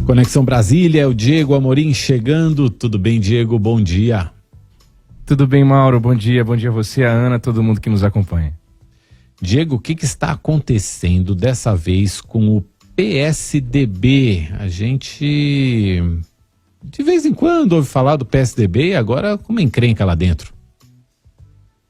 Conexão Brasília, o Diego Amorim chegando. Tudo bem, Diego? Bom dia. Tudo bem, Mauro? Bom dia a você, a Ana, todo mundo que nos acompanha. Diego, o que está acontecendo dessa vez com o PSDB? A gente, de vez em quando, ouve falar do PSDB e agora com uma encrenca lá dentro.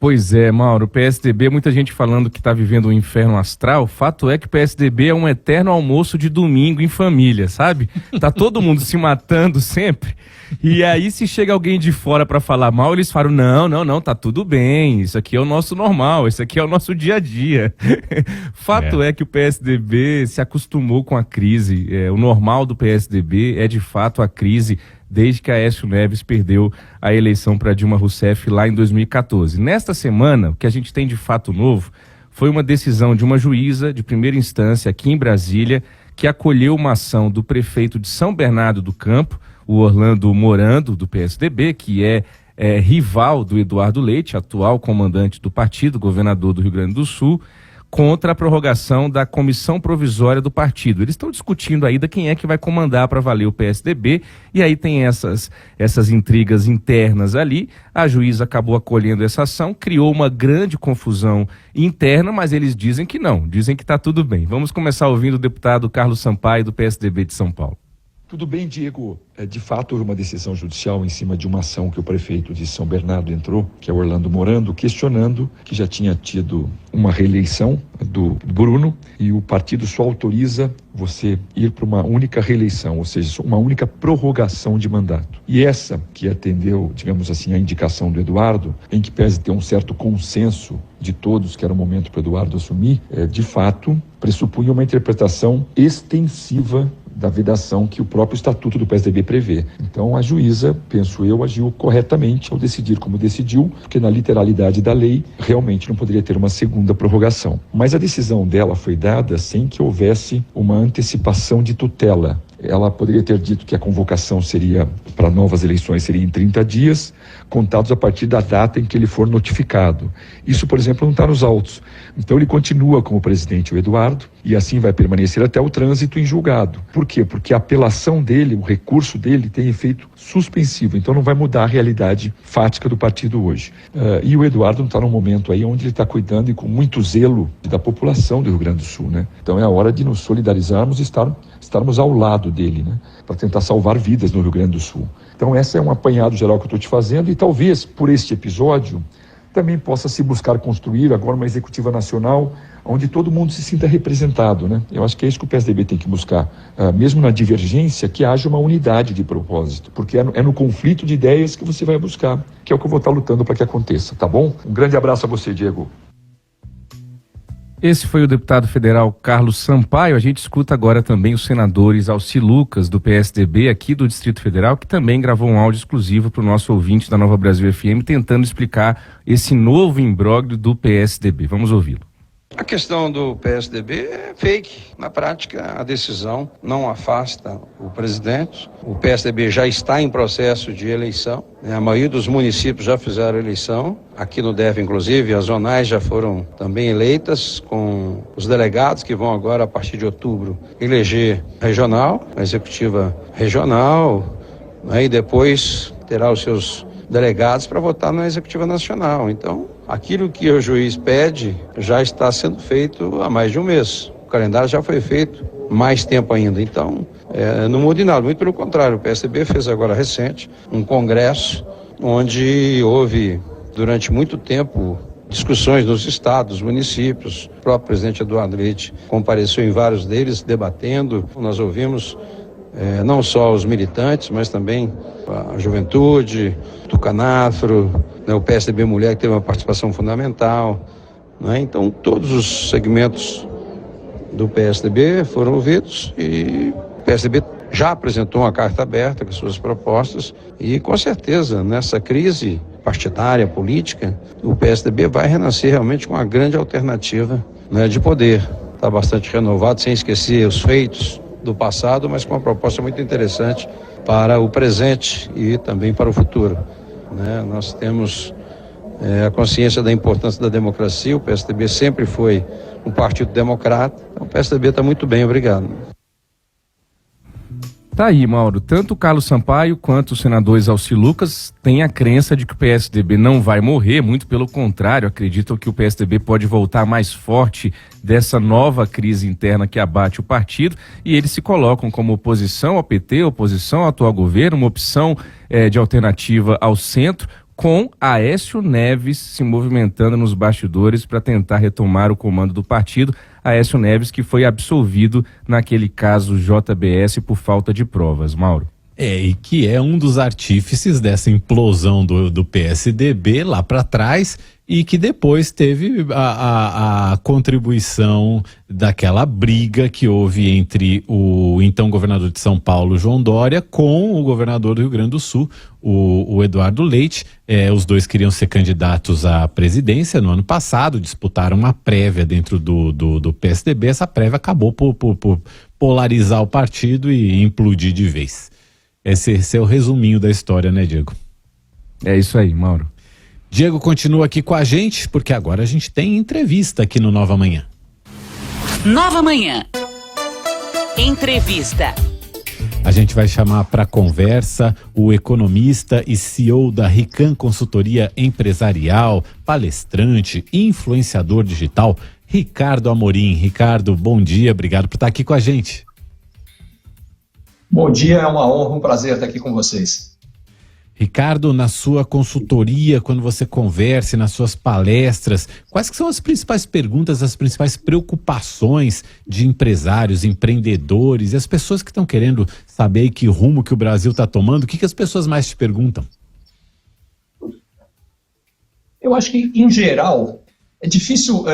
Pois é, Mauro, o PSDB, muita gente falando que está vivendo um inferno astral. Fato é que o PSDB é um eterno almoço de domingo em família, sabe? Tá todo mundo se matando sempre. E aí, se chega alguém de fora para falar mal, eles falam, não, tá tudo bem, isso aqui é o nosso normal, isso aqui é o nosso dia a dia. Fato é que o PSDB se acostumou com a crise. O normal do PSDB é, de fato, a crise desde que Aécio Neves perdeu a eleição para Dilma Rousseff lá em 2014. Nesta semana, o que a gente tem de fato novo foi uma decisão de uma juíza de primeira instância aqui em Brasília que acolheu uma ação do prefeito de São Bernardo do Campo, o Orlando Morando, do PSDB, que é rival do Eduardo Leite, atual comandante do partido, governador do Rio Grande do Sul, contra a prorrogação da comissão provisória do partido. Eles estão discutindo ainda quem é que vai comandar para valer o PSDB, e aí tem essas intrigas internas ali. A juíza acabou acolhendo essa ação, criou uma grande confusão interna, mas eles dizem que não, dizem que está tudo bem. Vamos começar ouvindo o deputado Carlos Sampaio, do PSDB de São Paulo. Tudo bem, Diego. De fato, houve uma decisão judicial em cima de uma ação que o prefeito de São Bernardo entrou, que é o Orlando Morando, questionando que já tinha tido uma reeleição do Bruno e o partido só autoriza você ir para uma única reeleição, ou seja, uma única prorrogação de mandato. E essa que atendeu, digamos assim, a indicação do Eduardo, em que pese ter um certo consenso de todos que era o momento para o Eduardo assumir, de fato, pressupunha uma interpretação extensiva da vedação que o próprio Estatuto do PSDB prevê. Então a juíza, penso eu, agiu corretamente ao decidir como decidiu, porque na literalidade da lei realmente não poderia ter uma segunda prorrogação. Mas a decisão dela foi dada sem que houvesse uma antecipação de tutela. Ela poderia ter dito que a convocação seria para novas eleições seria em 30 dias, contados a partir da data em que ele for notificado. Isso, por exemplo, não está nos autos. Então ele continua como presidente, o Eduardo, e assim vai permanecer até o trânsito em julgado. Por quê? Porque a apelação dele, o recurso dele tem efeito suspensivo, então não vai mudar a realidade fática do partido hoje. E o Eduardo está num momento aí onde ele está cuidando e com muito zelo da população do Rio Grande do Sul, né? Então é a hora de nos solidarizarmos e estarmos ao lado dele, né? Para tentar salvar vidas no Rio Grande do Sul. Então esse é um apanhado geral que eu estou te fazendo e talvez por este episódio também possa se buscar construir agora uma executiva nacional onde todo mundo se sinta representado, né? Eu acho que é isso que o PSDB tem que buscar, mesmo na divergência, que haja uma unidade de propósito, porque é no conflito de ideias que você vai buscar, que é o que eu vou estar lutando para que aconteça, tá bom? Um grande abraço a você, Diego. Esse foi o deputado federal Carlos Sampaio. A gente escuta agora também os senadores Alci Lucas, do PSDB, aqui do Distrito Federal, que também gravou um áudio exclusivo para o nosso ouvinte da Nova Brasil FM, tentando explicar esse novo imbróglio do PSDB. Vamos ouvi-lo. A questão do PSDB é fake. Na prática, a decisão não afasta o presidente. O PSDB já está em processo de eleição. A maioria dos municípios já fizeram eleição. Aqui no DF, inclusive, as zonais já foram também eleitas, com os delegados que vão agora, a partir de outubro, eleger regional, a executiva regional, e depois terá os seus delegados para votar na executiva nacional. Então, aquilo que o juiz pede já está sendo feito há mais de um mês. O calendário já foi feito mais tempo ainda. Então, não muda em nada. Muito pelo contrário, o PSDB fez agora recente um congresso onde houve, durante muito tempo, discussões nos estados, municípios. O próprio presidente Eduardo Leite compareceu em vários deles, debatendo. Nós ouvimos não só os militantes, mas também a juventude, o Tucanafro, o PSDB Mulher, que teve uma participação fundamental, né? Então, todos os segmentos do PSDB foram ouvidos e o PSDB já apresentou uma carta aberta com suas propostas e, com certeza, nessa crise partidária, política, o PSDB vai renascer realmente com uma grande alternativa, né, de poder. Está bastante renovado, sem esquecer os feitos do passado, mas com uma proposta muito interessante para o presente e também para o futuro, né? Nós temos a consciência da importância da democracia. O PSDB sempre foi um partido democrata. Então, o PSDB está muito bem, obrigado. Tá aí, Mauro. Tanto o Carlos Sampaio quanto o senador Exalci Lucas têm a crença de que o PSDB não vai morrer, muito pelo contrário, acreditam que o PSDB pode voltar mais forte dessa nova crise interna que abate o partido, e eles se colocam como oposição ao PT, oposição ao atual governo, uma opção de alternativa ao centro, com Aécio Neves se movimentando nos bastidores para tentar retomar o comando do partido. Aécio Neves, que foi absolvido naquele caso JBS por falta de provas. Mauro. E que é um dos artífices dessa implosão do PSDB lá para trás, e que depois teve a contribuição daquela briga que houve entre o então governador de São Paulo, João Dória, com o governador do Rio Grande do Sul, o Eduardo Leite. Os dois queriam ser candidatos à presidência no ano passado, disputaram uma prévia dentro do PSDB. Essa prévia acabou por polarizar o partido e implodir de vez. Esse é o resuminho da história, né, Diego? É isso aí, Mauro. Diego continua aqui com a gente, porque agora a gente tem entrevista aqui no Nova Manhã. Nova Manhã. Entrevista. A gente vai chamar para conversa o economista e CEO da Rican Consultoria Empresarial, palestrante, influenciador digital, Ricardo Amorim. Ricardo, bom dia, obrigado por estar aqui com a gente. Bom dia, é uma honra, um prazer estar aqui com vocês. Ricardo, na sua consultoria, quando você conversa, nas suas palestras, quais que são as principais perguntas, as principais preocupações de empresários, empreendedores e as pessoas que estão querendo saber que rumo que o Brasil está tomando? O que as pessoas mais te perguntam? Eu acho que, em geral, é difícil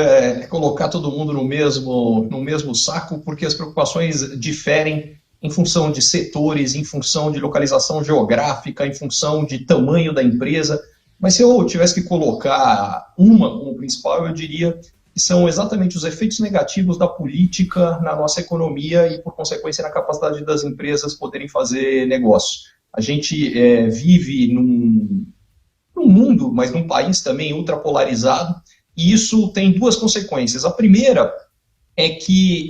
colocar todo mundo no mesmo saco, porque as preocupações diferem em função de setores, em função de localização geográfica, em função de tamanho da empresa. Mas se eu tivesse que colocar uma como principal, eu diria que são exatamente os efeitos negativos da política na nossa economia e, por consequência, na capacidade das empresas poderem fazer negócio. A gente vive num mundo, mas num país também ultrapolarizado, e isso tem duas consequências. A primeira é que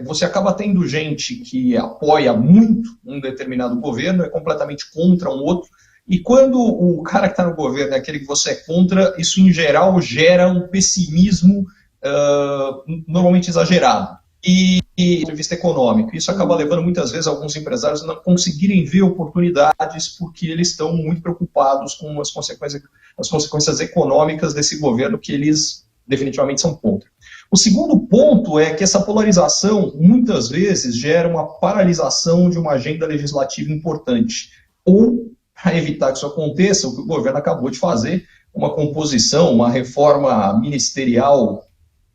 você acaba tendo gente que apoia muito um determinado governo, é completamente contra um outro, e quando o cara que está no governo é aquele que você é contra, isso em geral gera um pessimismo normalmente exagerado. E do ponto de vista econômico, isso acaba levando muitas vezes alguns empresários a não conseguirem ver oportunidades porque eles estão muito preocupados com as consequências econômicas desse governo que eles definitivamente são contra. O segundo ponto é que essa polarização muitas vezes gera uma paralisação de uma agenda legislativa importante. Ou, para evitar que isso aconteça, o que o governo acabou de fazer, uma composição, uma reforma ministerial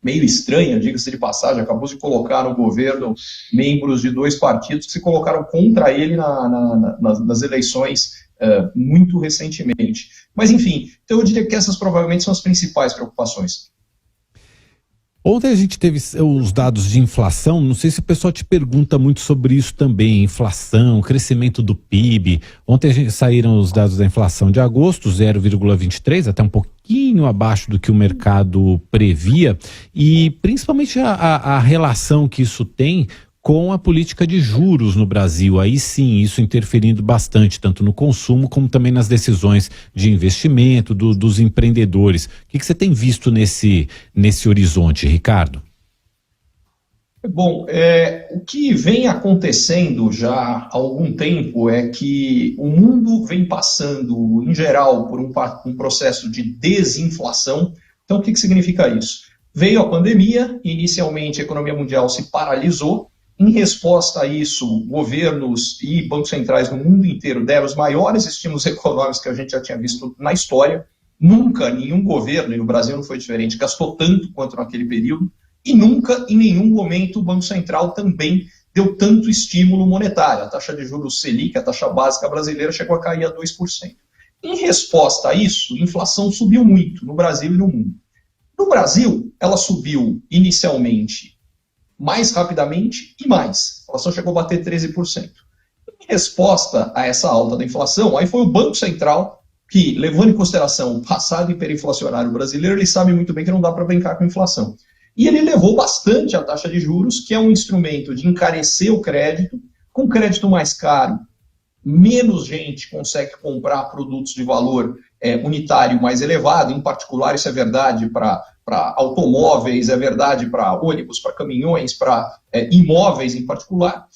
meio estranha, diga-se de passagem, acabou de colocar no governo membros de dois partidos que se colocaram contra ele nas eleições muito recentemente. Mas, enfim, então eu diria que essas provavelmente são as principais preocupações. Ontem a gente teve os dados de inflação, não sei se o pessoal te pergunta muito sobre isso também, inflação, crescimento do PIB. Ontem saíram os dados da inflação de agosto, 0,23, até um pouquinho abaixo do que o mercado previa, e principalmente a relação que isso tem com a política de juros no Brasil. Aí sim, isso interferindo bastante, tanto no consumo como também nas decisões de investimento dos empreendedores. O que você tem visto nesse horizonte, Ricardo? Bom, o que vem acontecendo já há algum tempo é que o mundo vem passando, em geral, por um processo de desinflação. Então, o que significa isso? Veio a pandemia, inicialmente a economia mundial se paralisou. Em resposta a isso, governos e bancos centrais no mundo inteiro deram os maiores estímulos econômicos que a gente já tinha visto na história. Nunca nenhum governo, e no Brasil não foi diferente, gastou tanto quanto naquele período, e nunca, em nenhum momento, o Banco Central também deu tanto estímulo monetário. A taxa de juros Selic, a taxa básica brasileira, chegou a cair a 2%. Em resposta a isso, a inflação subiu muito no Brasil e no mundo. No Brasil, ela subiu inicialmente mais rapidamente e mais. A inflação chegou a bater 13%. Em resposta a essa alta da inflação, aí foi o Banco Central que, levando em consideração o passado hiperinflacionário brasileiro, ele sabe muito bem que não dá para brincar com a inflação. E ele elevou bastante a taxa de juros, que é um instrumento de encarecer o crédito, Com crédito mais caro, menos gente consegue comprar produtos de valor unitário mais elevado. Em particular, isso é verdade para automóveis, é verdade para ônibus, para caminhões, para imóveis em particular.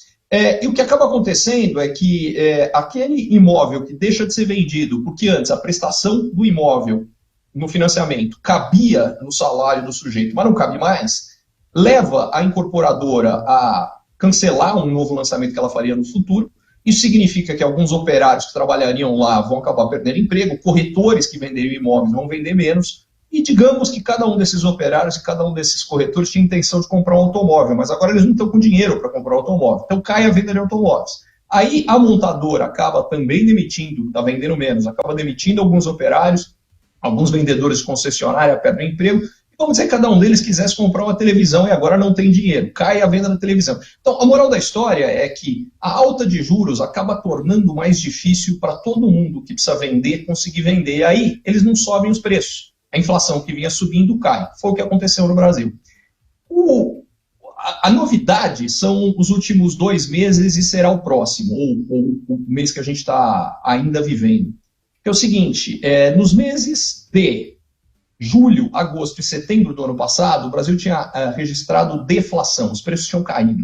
E o que acaba acontecendo é que aquele imóvel que deixa de ser vendido, porque antes a prestação do imóvel no financiamento cabia no salário do sujeito, mas não cabe mais, leva a incorporadora a cancelar um novo lançamento que ela faria no futuro. Isso significa que alguns operários que trabalhariam lá vão acabar perdendo emprego, corretores que venderiam imóveis vão vender menos, e digamos que cada um desses operários e cada um desses corretores tinha intenção de comprar um automóvel, mas agora eles não estão com dinheiro para comprar um automóvel, então cai a venda de automóveis. Aí a montadora acaba também demitindo, está vendendo menos, acaba demitindo alguns operários, alguns vendedores de concessionária perdem emprego, e vamos dizer que cada um deles quisesse comprar uma televisão e agora não tem dinheiro, cai a venda da televisão. Então a moral da história é que a alta de juros acaba tornando mais difícil para todo mundo que precisa vender, conseguir vender, e aí eles não sobem os preços. A inflação que vinha subindo cai. Foi o que aconteceu no Brasil. A novidade são os últimos 2 meses e será o próximo, ou o mês que a gente está ainda vivendo. É o seguinte, nos meses de julho, agosto e setembro do ano passado, o Brasil tinha registrado deflação, os preços tinham caído.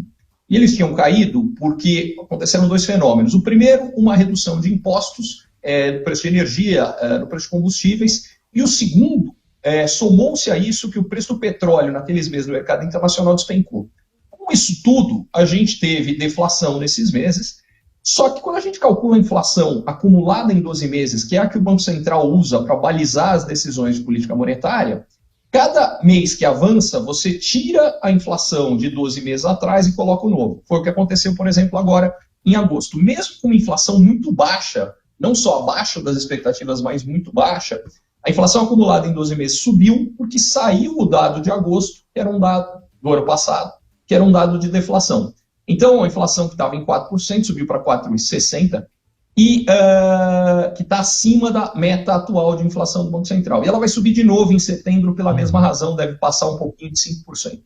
E eles tinham caído porque aconteceram 2 fenômenos. O primeiro, uma redução de impostos no preço de energia, no preço de combustíveis. E o segundo, somou-se a isso que o preço do petróleo naqueles meses no mercado internacional despencou. Com isso tudo, a gente teve deflação nesses meses, só que quando a gente calcula a inflação acumulada em 12 meses, que é a que o Banco Central usa para balizar as decisões de política monetária, cada mês que avança, você tira a inflação de 12 meses atrás e coloca o novo. Foi o que aconteceu, por exemplo, agora em agosto. Mesmo com uma inflação muito baixa, não só abaixo das expectativas, mas muito baixa, a inflação acumulada em 12 meses subiu porque saiu o dado de agosto, que era um dado do ano passado, que era um dado de deflação. Então, a inflação que estava em 4% subiu para 4,60% e que está acima da meta atual de inflação do Banco Central. E ela vai subir de novo em setembro pela mesma razão, deve passar um pouquinho de 5%.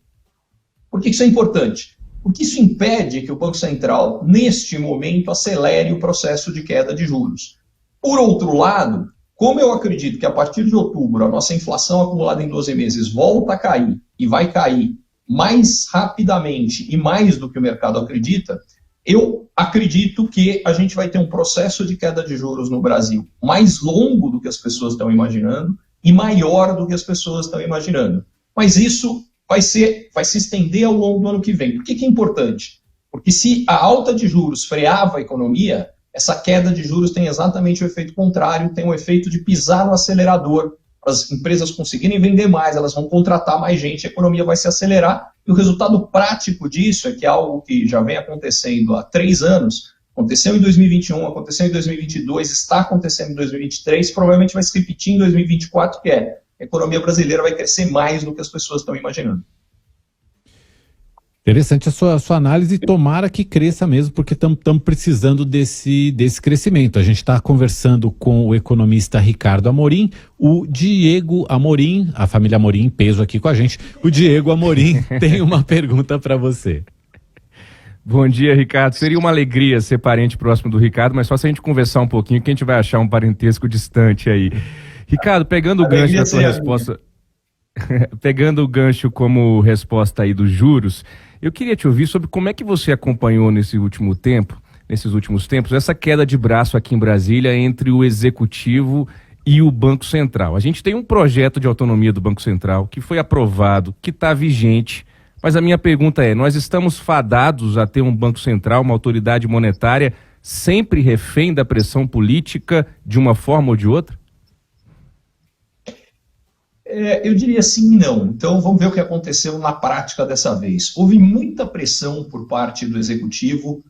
Por que isso é importante? Porque isso impede que o Banco Central, neste momento, acelere o processo de queda de juros. Por outro lado, como eu acredito que a partir de outubro a nossa inflação acumulada em 12 meses volta a cair e vai cair mais rapidamente e mais do que o mercado acredita, eu acredito que a gente vai ter um processo de queda de juros no Brasil mais longo do que as pessoas estão imaginando e maior do que as pessoas estão imaginando. Mas isso vai se estender ao longo do ano que vem. Por que é importante? Porque se a alta de juros freava a economia, essa queda de juros tem exatamente o efeito contrário, tem o efeito de pisar no acelerador, para as empresas conseguirem vender mais, elas vão contratar mais gente, a economia vai se acelerar, e o resultado prático disso é que é algo que já vem acontecendo há 3 anos, aconteceu em 2021, aconteceu em 2022, está acontecendo em 2023, provavelmente vai se repetir em 2024, que é a economia brasileira vai crescer mais do que as pessoas estão imaginando. Interessante a sua análise, tomara que cresça mesmo, porque estamos precisando desse crescimento. A gente está conversando com o economista Ricardo Amorim, o Diego Amorim, a família Amorim em peso aqui com a gente. O Diego Amorim tem uma pergunta para você. Bom dia, Ricardo. Seria uma alegria ser parente próximo do Ricardo, mas só se a gente conversar um pouquinho que a gente vai achar um parentesco distante aí. Ricardo, pegando o gancho da sua resposta, pegando o gancho como resposta aí dos juros, eu queria te ouvir sobre como é que você acompanhou nesses últimos tempos, essa queda de braço aqui em Brasília entre o Executivo e o Banco Central. A gente tem um projeto de autonomia do Banco Central que foi aprovado, que está vigente, mas a minha pergunta é, nós estamos fadados a ter um Banco Central, uma autoridade monetária, sempre refém da pressão política de uma forma ou de outra? Eu diria sim e não. Então vamos ver o que aconteceu na prática dessa vez. Houve muita pressão por parte do Executivo,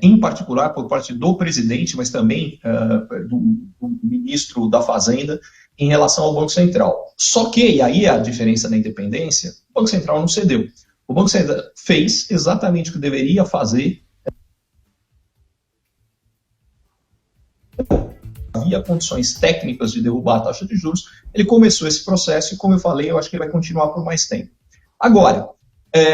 em particular por parte do presidente, mas também do ministro da Fazenda, em relação ao Banco Central. Só que, e aí a diferença da independência, o Banco Central não cedeu. O Banco Central fez exatamente o que deveria fazer. Havia condições técnicas de derrubar a taxa de juros, ele começou esse processo e, como eu falei, eu acho que ele vai continuar por mais tempo. Agora,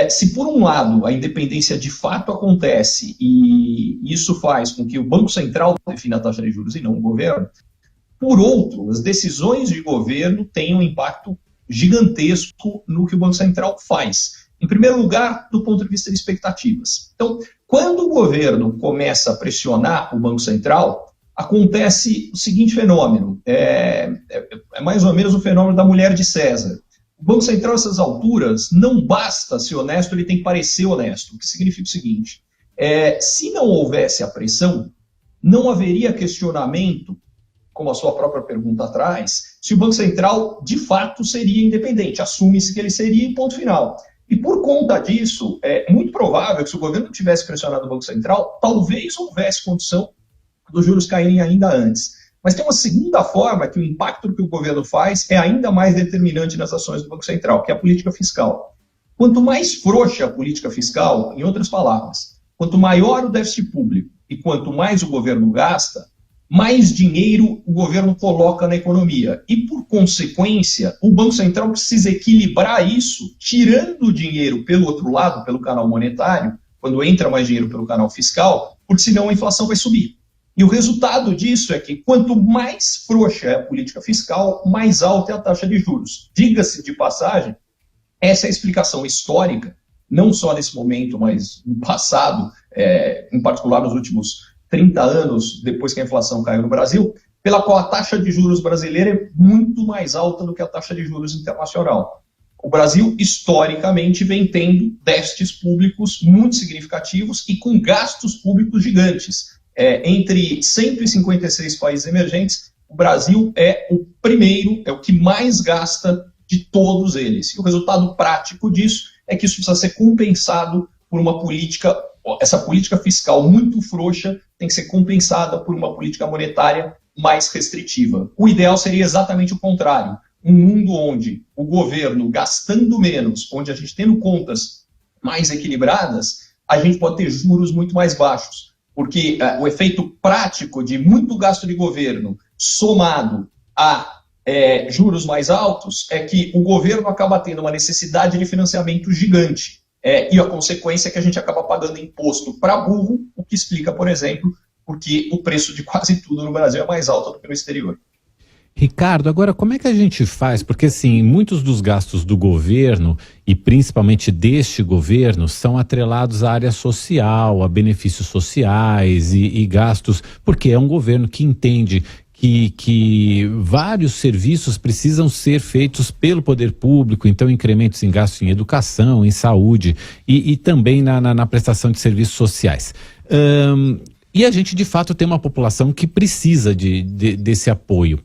se por um lado a independência de fato acontece e isso faz com que o Banco Central defina a taxa de juros e não o governo, por outro, as decisões de governo têm um impacto gigantesco no que o Banco Central faz. Em primeiro lugar, do ponto de vista de expectativas. Então, quando o governo começa a pressionar o Banco Central, acontece o seguinte fenômeno, é mais ou menos o fenômeno da mulher de César. O Banco Central, nessas alturas, não basta ser honesto, ele tem que parecer honesto, o que significa o seguinte, se não houvesse a pressão, não haveria questionamento, como a sua própria pergunta traz, se o Banco Central, de fato, seria independente. Assume-se que ele seria e ponto final. E por conta disso, é muito provável que se o governo tivesse pressionado o Banco Central, talvez houvesse condição dos juros caírem ainda antes. Mas tem uma segunda forma que o impacto que o governo faz é ainda mais determinante nas ações do Banco Central, que é a política fiscal. Quanto mais frouxa a política fiscal, em outras palavras, quanto maior o déficit público e quanto mais o governo gasta, mais dinheiro o governo coloca na economia. E, por consequência, o Banco Central precisa equilibrar isso, tirando o dinheiro pelo outro lado, pelo canal monetário, quando entra mais dinheiro pelo canal fiscal, porque senão a inflação vai subir. E o resultado disso é que quanto mais frouxa é a política fiscal, mais alta é a taxa de juros. Diga-se de passagem, essa é a explicação histórica, não só nesse momento, mas no passado, em particular nos últimos 30 anos, depois que a inflação caiu no Brasil, pela qual a taxa de juros brasileira é muito mais alta do que a taxa de juros internacional. O Brasil, historicamente, vem tendo déficits públicos muito significativos e com gastos públicos gigantes. Entre 156 países emergentes, o Brasil é o primeiro, é o que mais gasta de todos eles. E o resultado prático disso é que isso precisa ser compensado por uma política, essa política fiscal muito frouxa tem que ser compensada por uma política monetária mais restritiva. O ideal seria exatamente o contrário. Um mundo onde o governo, gastando menos, onde a gente tendo contas mais equilibradas, a gente pode ter juros muito mais baixos. Porque o efeito prático de muito gasto de governo somado a juros mais altos é que o governo acaba tendo uma necessidade de financiamento gigante. E a consequência é que a gente acaba pagando imposto para burro, o que explica, por exemplo, porque o preço de quase tudo no Brasil é mais alto do que no exterior. Ricardo, agora como é que a gente faz? Porque assim, muitos dos gastos do governo, e principalmente deste governo, são atrelados à área social, a benefícios sociais e gastos, porque é um governo que entende que vários serviços precisam ser feitos pelo poder público, então incrementos em gastos em educação, em saúde e também na prestação de serviços sociais. E a gente de fato tem uma população que precisa desse apoio.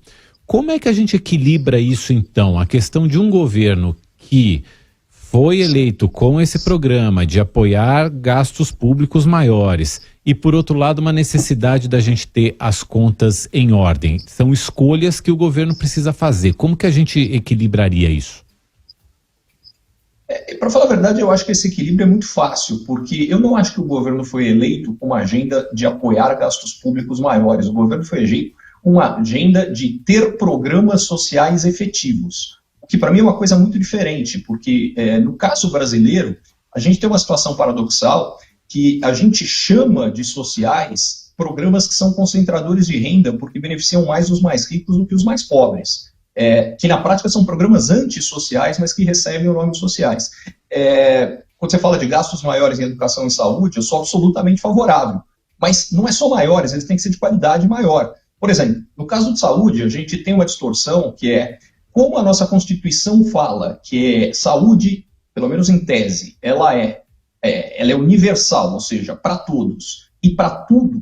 Como é que a gente equilibra isso então? A questão de um governo que foi eleito com esse programa de apoiar gastos públicos maiores e, por outro lado, uma necessidade da gente ter as contas em ordem. São escolhas que o governo precisa fazer. Como que a gente equilibraria isso? Para falar a verdade, eu acho que esse equilíbrio é muito fácil, porque eu não acho que o governo foi eleito com uma agenda de apoiar gastos públicos maiores. O governo foi eleito com uma agenda de ter programas sociais efetivos. O que para mim é uma coisa muito diferente, porque no caso brasileiro, a gente tem uma situação paradoxal que a gente chama de sociais programas que são concentradores de renda porque beneficiam mais os mais ricos do que os mais pobres. Que na prática são programas antissociais, mas que recebem o nome de sociais. Quando você fala de gastos maiores em educação e saúde, eu sou absolutamente favorável. Mas não é só maiores, eles têm que ser de qualidade maior. Por exemplo, no caso de saúde, a gente tem uma distorção que é como a nossa Constituição fala que saúde, pelo menos em tese, ela é universal, ou seja, para todos e para tudo,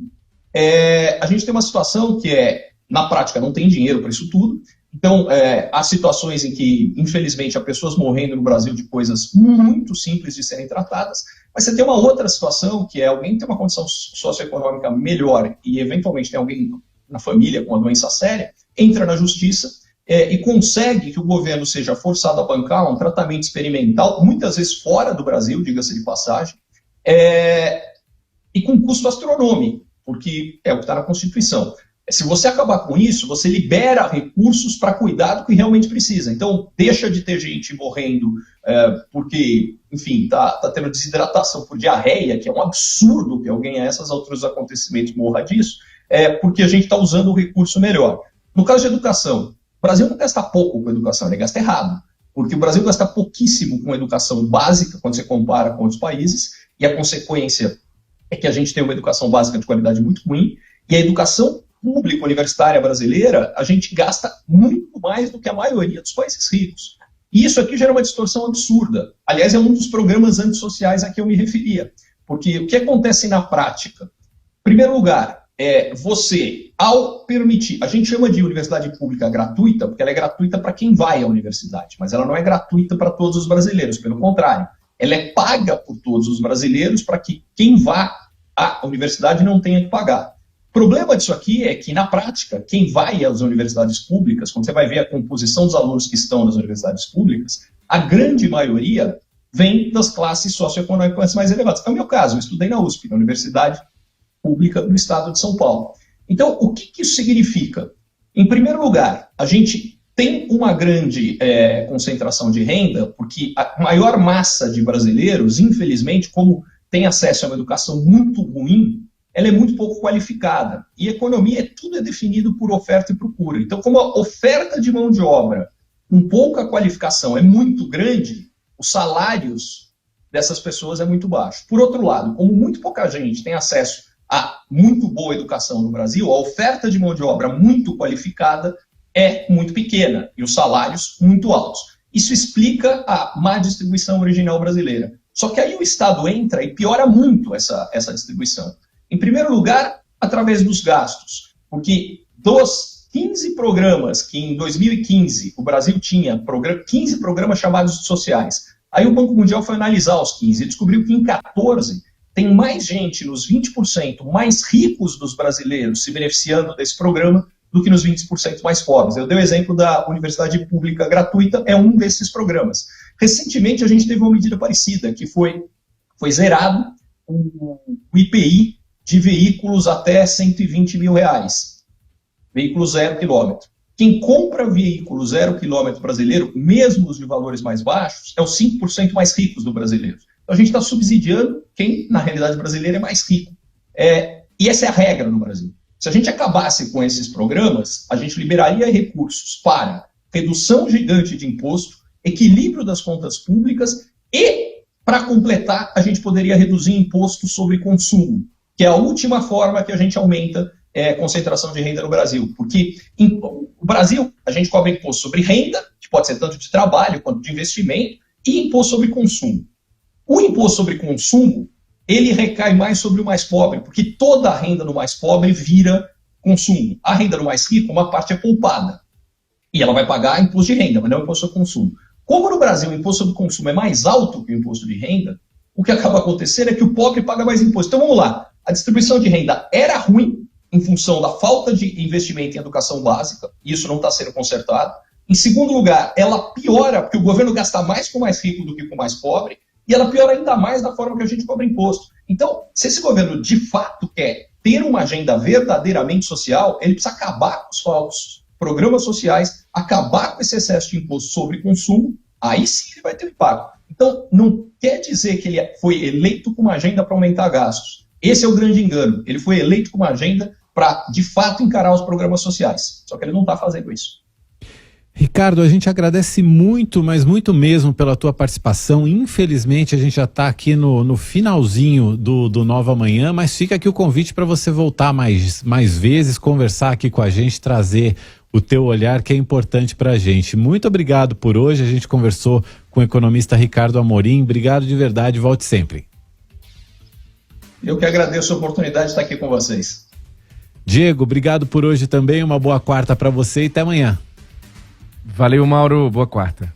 a gente tem uma situação que na prática, não tem dinheiro para isso tudo. Então, há situações em que, infelizmente, há pessoas morrendo no Brasil de coisas muito simples de serem tratadas, mas você tem uma outra situação que alguém tem uma condição socioeconômica melhor e, eventualmente, tem alguém na família com uma doença séria, entra na justiça e consegue que o governo seja forçado a bancar um tratamento experimental, muitas vezes fora do Brasil, diga-se de passagem, e com custo astronômico, porque é o que está na Constituição. Se você acabar com isso, você libera recursos para cuidar do que realmente precisa. Então, deixa de ter gente morrendo porque, enfim, está tendo desidratação por diarreia, que é um absurdo que alguém a essas alturas dos acontecimentos morra disso, porque a gente está usando o recurso melhor. No caso de educação, o Brasil não gasta pouco com educação, ele gasta errado. Porque o Brasil gasta pouquíssimo com educação básica, quando você compara com outros países, e a consequência é que a gente tem uma educação básica de qualidade muito ruim, e a educação pública universitária brasileira, a gente gasta muito mais do que a maioria dos países ricos. E isso aqui gera uma distorção absurda. Aliás, é um dos programas antissociais a que eu me referia. Porque o que acontece na prática? Em primeiro lugar, você, ao permitir, a gente chama de universidade pública gratuita, porque ela é gratuita para quem vai à universidade, mas ela não é gratuita para todos os brasileiros, pelo contrário, ela é paga por todos os brasileiros para que quem vá à universidade não tenha que pagar. O problema disso aqui é que, na prática, quem vai às universidades públicas, quando você vai ver a composição dos alunos que estão nas universidades públicas, a grande maioria vem das classes socioeconômicas mais elevadas. É o meu caso, eu estudei na USP, na Universidade Pública do Estado de São Paulo. Então, o que isso significa? Em primeiro lugar, a gente tem uma grande concentração de renda, porque a maior massa de brasileiros, infelizmente, como tem acesso a uma educação muito ruim, ela é muito pouco qualificada. E economia, tudo é definido por oferta e procura. Então, como a oferta de mão de obra com pouca qualificação é muito grande, os salários dessas pessoas é muito baixo. Por outro lado, como muito pouca gente tem acesso a muito boa educação no Brasil, a oferta de mão de obra muito qualificada é muito pequena e os salários muito altos. Isso explica a má distribuição original brasileira. Só que aí o Estado entra e piora muito essa distribuição. Em primeiro lugar, através dos gastos, porque dos 15 programas que em 2015 o Brasil tinha, 15 programas chamados de sociais, aí o Banco Mundial foi analisar os 15 e descobriu que em 14 tem mais gente nos 20% mais ricos dos brasileiros se beneficiando desse programa do que nos 20% mais pobres. Eu dei o exemplo da Universidade Pública Gratuita, é um desses programas. Recentemente a gente teve uma medida parecida, que foi zerado o IPI de veículos até R$120 mil. Veículo 0 quilômetro. Quem compra veículo 0 quilômetro brasileiro, mesmo os de valores mais baixos, é os 5% mais ricos do brasileiro. Então a gente está subsidiando quem, na realidade brasileira, é mais rico. E essa é a regra no Brasil. Se a gente acabasse com esses programas, a gente liberaria recursos para redução gigante de imposto, equilíbrio das contas públicas e, para completar, a gente poderia reduzir imposto sobre consumo, que é a última forma que a gente aumenta a concentração de renda no Brasil. Porque o Brasil, a gente cobra imposto sobre renda, que pode ser tanto de trabalho quanto de investimento, e imposto sobre consumo. O imposto sobre consumo, ele recai mais sobre o mais pobre, porque toda a renda do mais pobre vira consumo. A renda do mais rico, uma parte é poupada. E ela vai pagar imposto de renda, mas não imposto sobre consumo. Como no Brasil o imposto sobre consumo é mais alto que o imposto de renda, o que acaba acontecendo é que o pobre paga mais imposto. Então vamos lá, a distribuição de renda era ruim em função da falta de investimento em educação básica, e isso não está sendo consertado. Em segundo lugar, ela piora, porque o governo gasta mais com o mais rico do que com o mais pobre, e ela piora ainda mais da forma que a gente cobra imposto. Então, se esse governo de fato quer ter uma agenda verdadeiramente social, ele precisa acabar com os falsos programas sociais, acabar com esse excesso de imposto sobre consumo, aí sim ele vai ter um impacto. Então, não quer dizer que ele foi eleito com uma agenda para aumentar gastos. Esse é o grande engano. Ele foi eleito com uma agenda para, de fato, encarar os programas sociais. Só que ele não está fazendo isso. Ricardo, a gente agradece muito, mas muito mesmo pela tua participação. Infelizmente a gente já está aqui no finalzinho do Nova Manhã, mas fica aqui o convite para você voltar mais vezes, conversar aqui com a gente, trazer o teu olhar que é importante para a gente. Muito obrigado por hoje, a gente conversou com o economista Ricardo Amorim. Obrigado de verdade, volte sempre. Eu que agradeço a oportunidade de estar aqui com vocês. Diego, obrigado por hoje também, uma boa quarta para você e até amanhã. Valeu, Mauro. Boa quarta.